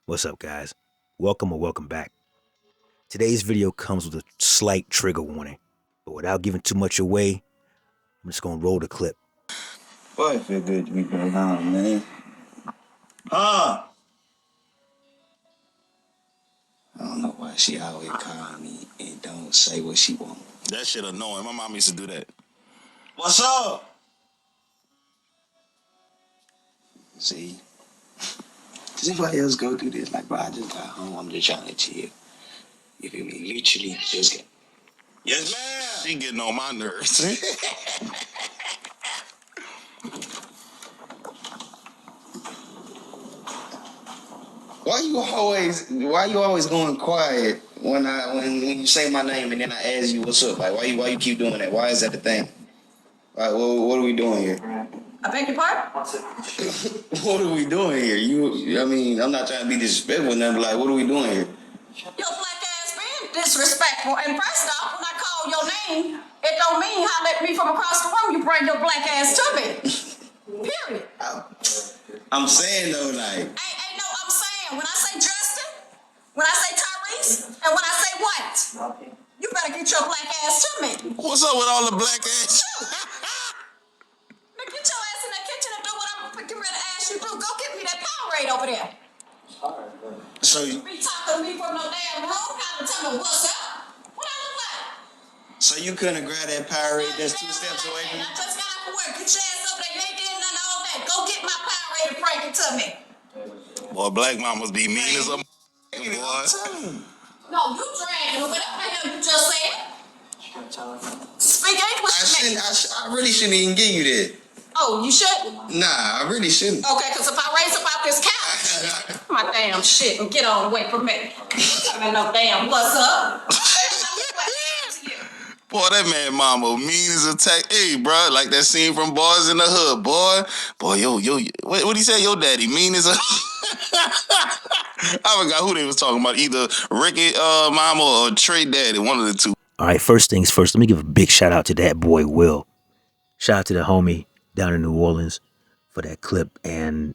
What's up, guys? Welcome or welcome back. Today's video comes with a slight trigger warning, but without giving too much away, I'm just gonna roll the clip. Boy, it feel good to be back home, man. I don't know why she always call me and don't say what she want. That shit annoying. My mom used to do that. What's up? See? Does anybody else go through this? Like, bro, I just got home. I'm just trying to chill. You feel me? Literally just get. Yes, ma'am. She getting on my nerves. Why you always going quiet when you say my name and then I ask you what's up? Like, why you keep doing that? Why is that the thing? Like, what are we doing here? I beg your pardon? What are we doing here? I'm not trying to be disrespectful and nothing, but like, what are we doing here? Your black ass being disrespectful. And first off, when I call your name, it don't mean holler at me from across the room. You bring your black ass to me. Period. I'm saying though, like. Ain't no I'm saying. When I say Justin, when I say Tyrese, and when I say what, you better get your black ass to me. What's up with all the black ass? Now get your ass in the kitchen and do what I'm getting ready to ask you to do. Go get me that Powerade over there. So You be talking to me from no damn home, kind of tell me what's up. What I look like? So you couldn't grab that Powerade that's 2 steps away from I you? just got off work. Get your ass over there. You ain't did nothing all day. Go get my Powerade and bring it to me. Boy, black mamas be mean as a boy. No, you dragging her. Whatever the hell you just said. Speak English to me. I really shouldn't even give you that. Oh, you shouldn't? Nah, I really shouldn't. Okay, because if I raise up out this couch, my damn shit, and get on away from me. I mean, no damn what's up. Boy, that man mama mean as a tech. Hey, bro, like that scene from Boys in the Hood, boy, yo, what he say? Your daddy mean as a. I forgot who they was talking about. Either Ricky mama or Trey daddy, one of the two. All right, first things first, let me give a big shout out to that boy, Will. Shout out to the homie down in New Orleans for that clip. And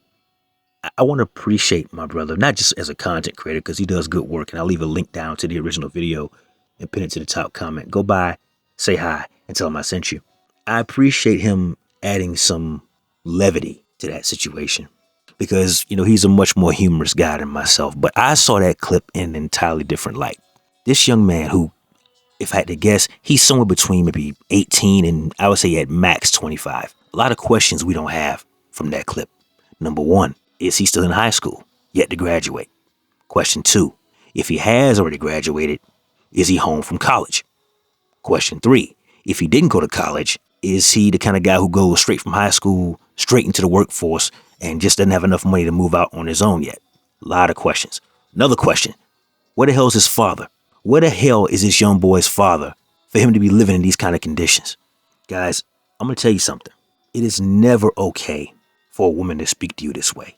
I want to appreciate my brother, not just as a content creator, because he does good work. And I'll leave a link down to the original video and pin it to the top comment. Go by, say hi, and tell him I sent you. I appreciate him adding some levity to that situation because, you know, he's a much more humorous guy than myself. But I saw that clip in an entirely different light. This young man who, if I had to guess, he's somewhere between maybe 18 and I would say at max 25. A lot of questions we don't have from that clip. Number one, is he still in high school, yet to graduate? Question two, if he has already graduated, is he home from college? Question three, if he didn't go to college, is he the kind of guy who goes straight from high school, straight into the workforce, and just doesn't have enough money to move out on his own yet? A lot of questions. Another question, where the hell is his father? Where the hell is this young boy's father for him to be living in these kind of conditions? Guys, I'm going to tell you something. It is never okay for a woman to speak to you this way.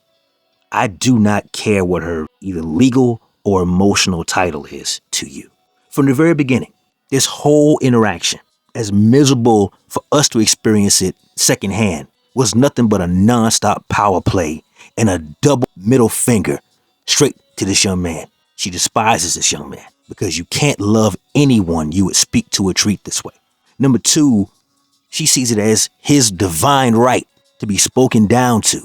I do not care what her either legal or emotional title is to you. From the very beginning, this whole interaction, as miserable for us to experience it secondhand, was nothing but a nonstop power play and a double middle finger straight to this young man. She despises this young man because you can't love anyone you would speak to or treat this way. Number two, she sees it as his divine right to be spoken down to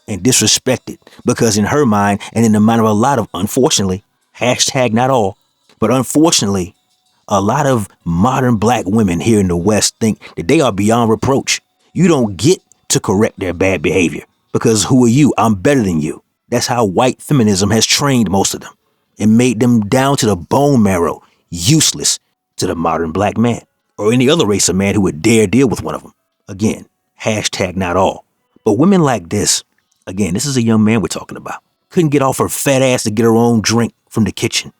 and disrespected because in her mind and in the mind of a lot of, unfortunately, hashtag not all, but unfortunately, a lot of modern black women here in the West think that they are beyond reproach. You don't get to correct their bad behavior because who are you? I'm better than you. That's how white feminism has trained most of them and made them down to the bone marrow useless to the modern black man or any other race of man who would dare deal with one of them. Again, hashtag not all. But women like this, again, this is a young man we're talking about, couldn't get off her fat ass to get her own drink from the kitchen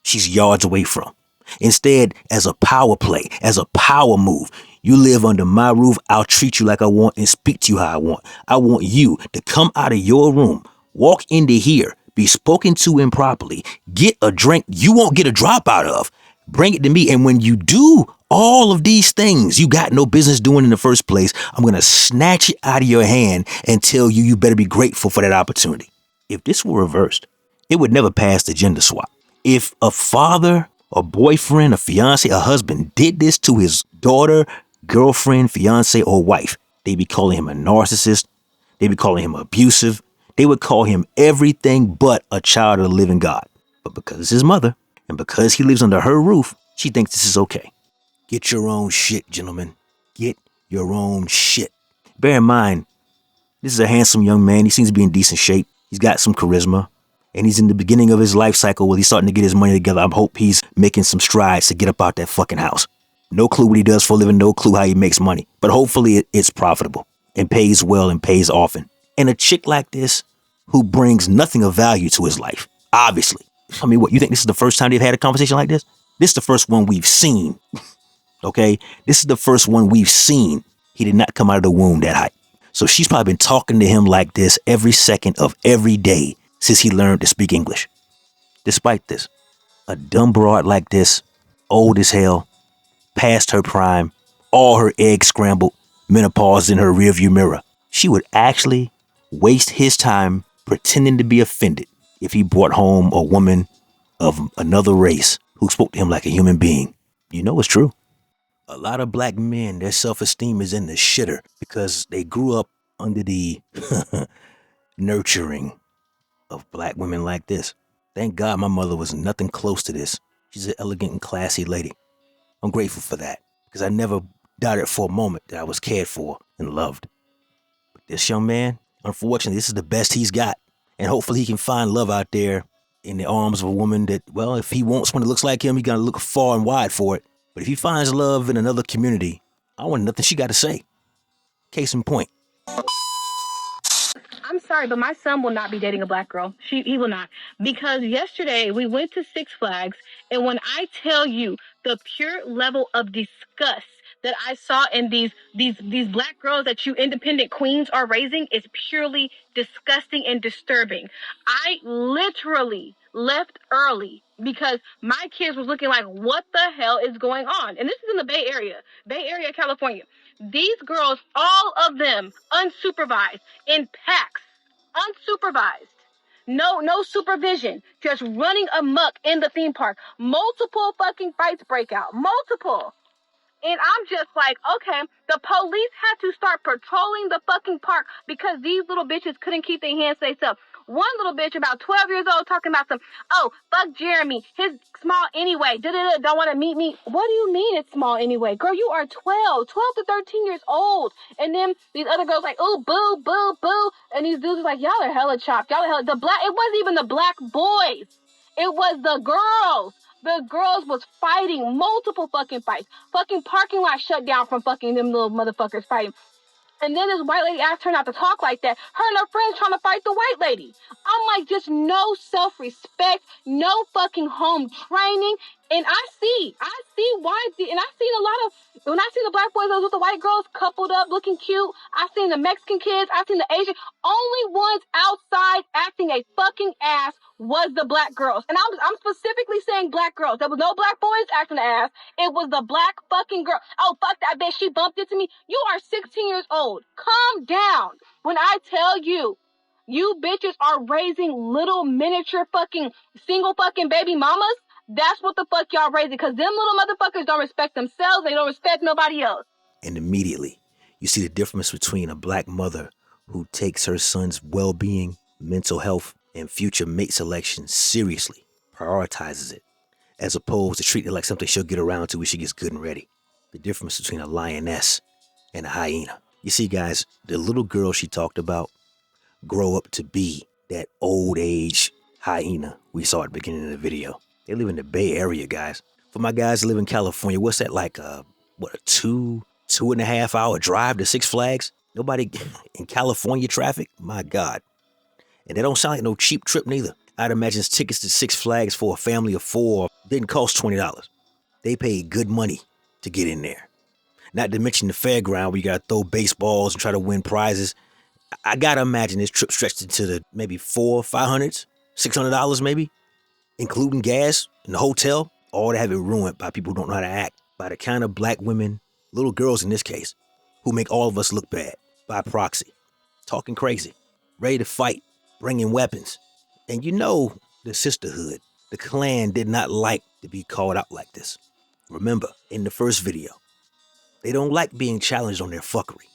she's yards away from. Instead, as a power play, as a power move, you live under my roof, I'll treat you like I want and speak to you how I want. I want you to come out of your room, walk into here, be spoken to improperly, get a drink you won't get a drop out of, bring it to me, and when you do All of these things you got no business doing in the first place, I'm going to snatch it out of your hand and tell you you better be grateful for that opportunity. If this were reversed, it would never pass the gender swap. If a father, a boyfriend, a fiance, a husband did this to his daughter, girlfriend, fiance, or wife, they'd be calling him a narcissist. They'd be calling him abusive. They would call him everything but a child of the living God. But because it's his mother, and because he lives under her roof, she thinks this is okay. Get your own shit, gentlemen. Get your own shit. Bear in mind, this is a handsome young man. He seems to be in decent shape. He's got some charisma. And he's in the beginning of his life cycle where he's starting to get his money together. I hope he's making some strides to get up out that fucking house. No clue what he does for a living. No clue how he makes money. But hopefully it's profitable and pays well and pays often. And a chick like this who brings nothing of value to his life, obviously. I mean, what, you think this is the first time they've had a conversation like this? This is the first one we've seen. Okay? This is the first one we've seen. He did not come out of the womb that height. So she's probably been talking to him like this every second of every day since he learned to speak English. Despite this, a dumb broad like this, old as hell, past her prime, all her eggs scrambled, menopause in her rearview mirror, she would actually waste his time pretending to be offended if he brought home a woman of another race who spoke to him like a human being. You know it's true. A lot of black men, their self-esteem is in the shitter because they grew up under the nurturing of black women like this. Thank God my mother was nothing close to this. She's an elegant and classy lady. I'm grateful for that because I never doubted for a moment that I was cared for and loved. But this young man, unfortunately, this is the best he's got. And hopefully he can find love out there in the arms of a woman that, well, if he wants one that looks like him, he's going to look far and wide for it. But if he finds love in another community, I want nothing she got to say. Case in point. I'm sorry, but my son will not be dating a black girl. He will not. Because yesterday we went to Six Flags, and when I tell you the pure level of disgust that I saw in these black girls that you independent queens are raising is purely disgusting and disturbing. I literally left early because my kids was looking like, what the hell is going on? And this is in the Bay Area, California. These girls, all of them, unsupervised, in packs, unsupervised. No supervision, just running amok in the theme park. Multiple fucking fights break out. Multiple. And I'm just like, okay, the police had to start patrolling the fucking park because these little bitches couldn't keep their hands to themselves. One little bitch about 12 years old talking about fuck Jeremy, his small anyway, don't want to meet me. What do you mean it's small anyway? Girl, you are 12 to 13 years old. And then these other girls like, oh, boo, boo, boo. And these dudes are like, y'all are hella chopped. It wasn't even the black boys. It was the girls. The girls was fighting multiple fucking fights. Fucking parking lot shut down from fucking them little motherfuckers fighting. And then this white lady asked her not to talk like that. Her and her friends trying to fight the white lady. I'm like, just no self-respect, no fucking home training. And I see why. And I seen a lot of, when I seen the black boys with the white girls coupled up, looking cute. I seen the Mexican kids. I seen the Asian. Only ones outside acting a fucking ass was the black girls. And I'm specifically saying black girls. There was no black boys acting the ass. It was the black fucking girl. Oh, fuck that bitch. She bumped into me. You are 16 years old. Calm down. When I tell you, you bitches are raising little miniature fucking single fucking baby mamas. That's what the fuck y'all raising. Because them little motherfuckers don't respect themselves. They don't respect nobody else. And immediately, you see the difference between a black mother who takes her son's well-being, mental health, and future mate selection seriously, prioritizes it, as opposed to treating it like something she'll get around to when she gets good and ready. The difference between a lioness and a hyena. You see, guys, the little girl she talked about grow up to be that old age hyena we saw at the beginning of the video. They live in the Bay Area, guys. For my guys that live in California, what's that like a 2.5 hour drive to Six Flags? Nobody in California traffic? My God. And they don't sound like no cheap trip neither. I'd imagine tickets to Six Flags for a family of 4 didn't cost $20. They paid good money to get in there. Not to mention the fairground where you gotta throw baseballs and try to win prizes. I gotta imagine this trip stretched into the maybe $400, $600 maybe, including gas and the hotel. All to have it ruined by people who don't know how to act. by the kind of black women, little girls in this case, who make all of us look bad by proxy, talking crazy, ready to fight, bringing weapons. And you know the sisterhood, the clan did not like to be called out like this. Remember, in the first video, they don't like being challenged on their fuckery.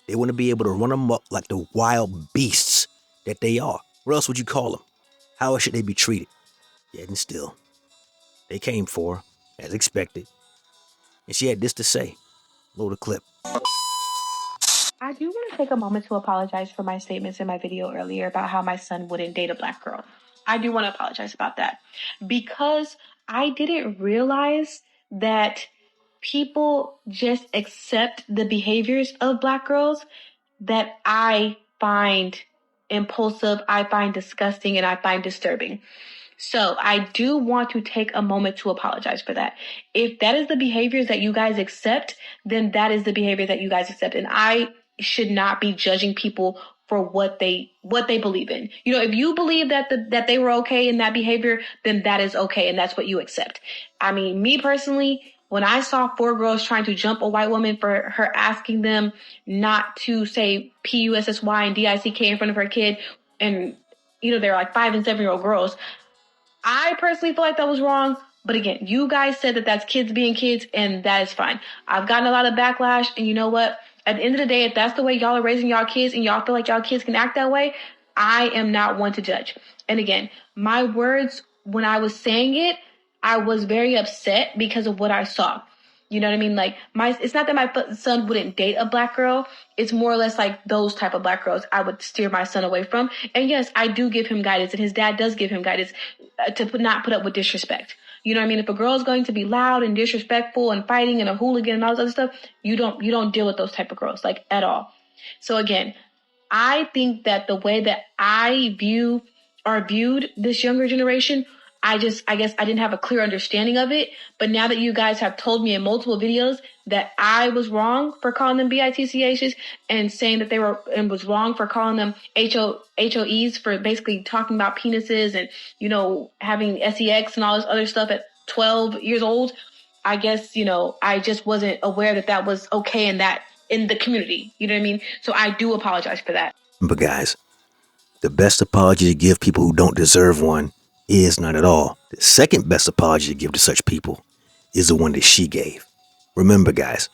They want to be able to run amok like the wild beasts that they are. What else would you call them? How should they be treated? Yet and still, they came for her, as expected. And she had this to say. Load the clip. I do want to take a moment to apologize for my statements in my video earlier about how my son wouldn't date a black girl. I do want to apologize about that because I didn't realize that people just accept the behaviors of black girls that I find impulsive, I find disgusting, and I find disturbing. So I do want to take a moment to apologize for that. If that is the behaviors that you guys accept, then that is the behavior that you guys accept. And I should not be judging people for what they believe in. You know, if you believe that that they were okay in that behavior, then that is okay, and that's what you accept. I mean, me personally, when I saw 4 girls trying to jump a white woman for her asking them not to say P-U-S-S-Y and D-I-C-K in front of her kid, and, you know, they're like 5 and 7-year-old girls, I personally feel like that was wrong. But again, you guys said that that's kids being kids, and that is fine. I've gotten a lot of backlash, and you know what? At the end of the day, if that's the way y'all are raising y'all kids and y'all feel like y'all kids can act that way, I am not one to judge. And again, my words, when I was saying it, I was very upset because of what I saw. You know what I mean? Like, it's not that my son wouldn't date a black girl. It's more or less like those type of black girls I would steer my son away from. And yes, I do give him guidance, and his dad does give him guidance to not put up with disrespect. You know what I mean? If a girl is going to be loud and disrespectful and fighting and a hooligan and all this other stuff, you don't deal with those type of girls, like, at all. So again, I think that the way that I viewed this younger generation, I guess I didn't have a clear understanding of it. But now that you guys have told me in multiple videos that I was wrong for calling them BITCHs and saying that and was wrong for calling them HOEs for basically talking about penises and, you know, having sex and all this other stuff at 12 years old, I guess, you know, I just wasn't aware that that was okay in the community. You know what I mean? So I do apologize for that. But guys, the best apology to give people who don't deserve one is none at all. The second best apology to give to such people is the one that she gave. Remember, guys,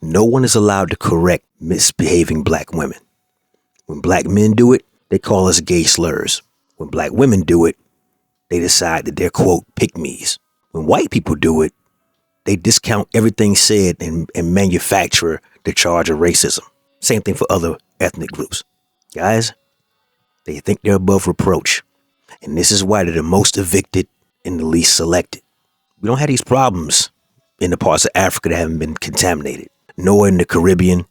no one is allowed to correct misbehaving black women. When black men do it, they call us gay slurs. When black women do it, they decide that they're, quote, pick-me's. When white people do it, they discount everything said and manufacture the charge of racism. Same thing for other ethnic groups. Guys, they think they're above reproach. And this is why they're the most evicted and the least selected. We don't have these problems in the parts of Africa that haven't been contaminated, nor in the Caribbean,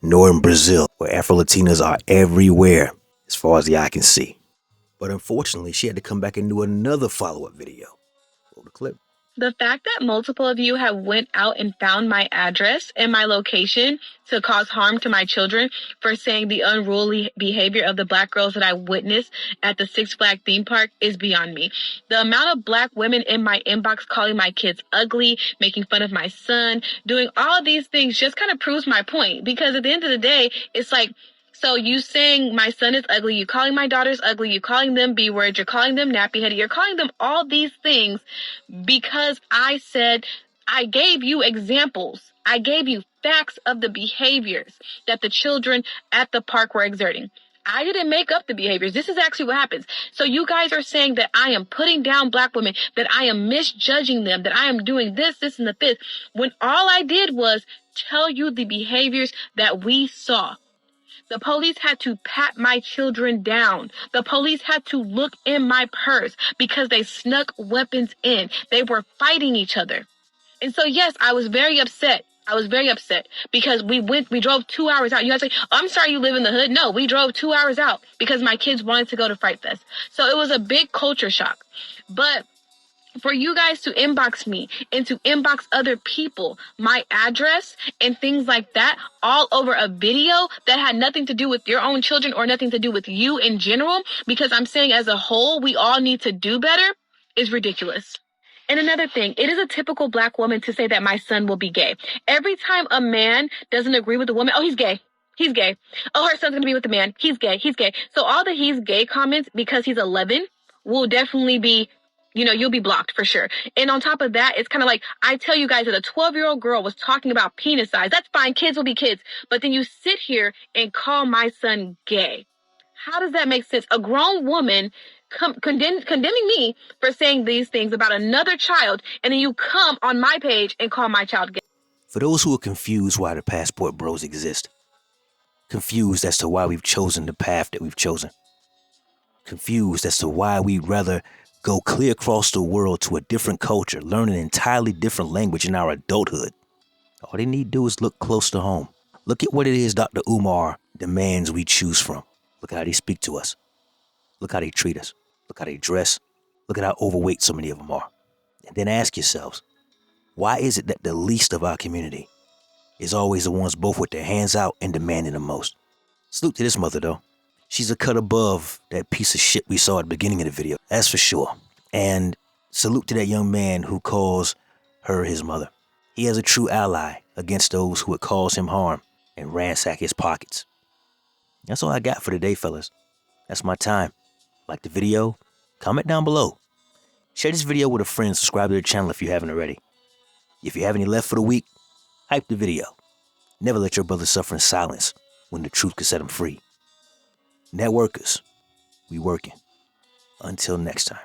nor in Brazil, where Afro-Latinas are everywhere, as far as the eye can see. But unfortunately, she had to come back and do another follow-up video. Roll the clip. The fact that multiple of you have went out and found my address and my location to cause harm to my children for saying the unruly behavior of the black girls that I witnessed at the Six Flags theme park is beyond me. The amount of black women in my inbox calling my kids ugly, making fun of my son, doing all these things just kind of proves my point. Because at the end of the day, it's like, so you saying my son is ugly, you calling my daughters ugly, you calling them B-words, you're calling them nappy-headed, you're calling them all these things because I said, I gave you examples. I gave you facts of the behaviors that the children at the park were exerting. I didn't make up the behaviors. This is actually what happens. So you guys are saying that I am putting down black women, that I am misjudging them, that I am doing this, and the this, when all I did was tell you the behaviors that we saw. The police had to pat my children down. The police had to look in my purse because they snuck weapons in. They were fighting each other. And so, yes, I was very upset. Because we drove 2 hours out. You guys say, oh, I'm sorry you live in the hood. No, we drove 2 hours out because my kids wanted to go to Fright Fest. So it was a big culture shock. But for you guys to inbox me and to inbox other people, my address and things like that, all over a video that had nothing to do with your own children or nothing to do with you in general, because I'm saying as a whole, we all need to do better, is ridiculous. And another thing, it is a typical Black woman to say that my son will be gay. Every time a man doesn't agree with a woman, oh, he's gay. He's gay. Oh, her son's going to be with a man. He's gay. He's gay. So all the he's gay comments, because he's 11, will definitely be, you'll be blocked for sure. And on top of that, it's kind of like, I tell you guys that a 12-year-old girl was talking about penis size. That's fine. Kids will be kids. But then you sit here and call my son gay. How does that make sense? A grown woman condemning me for saying these things about another child, and then you come on my page and call my child gay. For those who are confused why the Passport Bros exist, confused as to why we've chosen the path that we've chosen, confused as to why we'd rather go clear across the world to a different culture, learn an entirely different language in our adulthood, all they need to do is look close to home. Look at what it is Dr. Umar demands we choose from. Look how they speak to us. Look how they treat us. Look how they dress. Look at how overweight so many of them are. And then ask yourselves, why is it that the least of our community is always the ones both with their hands out and demanding the most? Salute to this mother, though. She's a cut above that piece of shit we saw at the beginning of the video. That's for sure. And salute to that young man who calls her his mother. He has a true ally against those who would cause him harm and ransack his pockets. That's all I got for today, fellas. That's my time. Like the video? Comment down below. Share this video with a friend. Subscribe to the channel if you haven't already. If you have any left for the week, hype the video. Never let your brother suffer in silence when the truth can set him free. Networkers, we working. Until next time.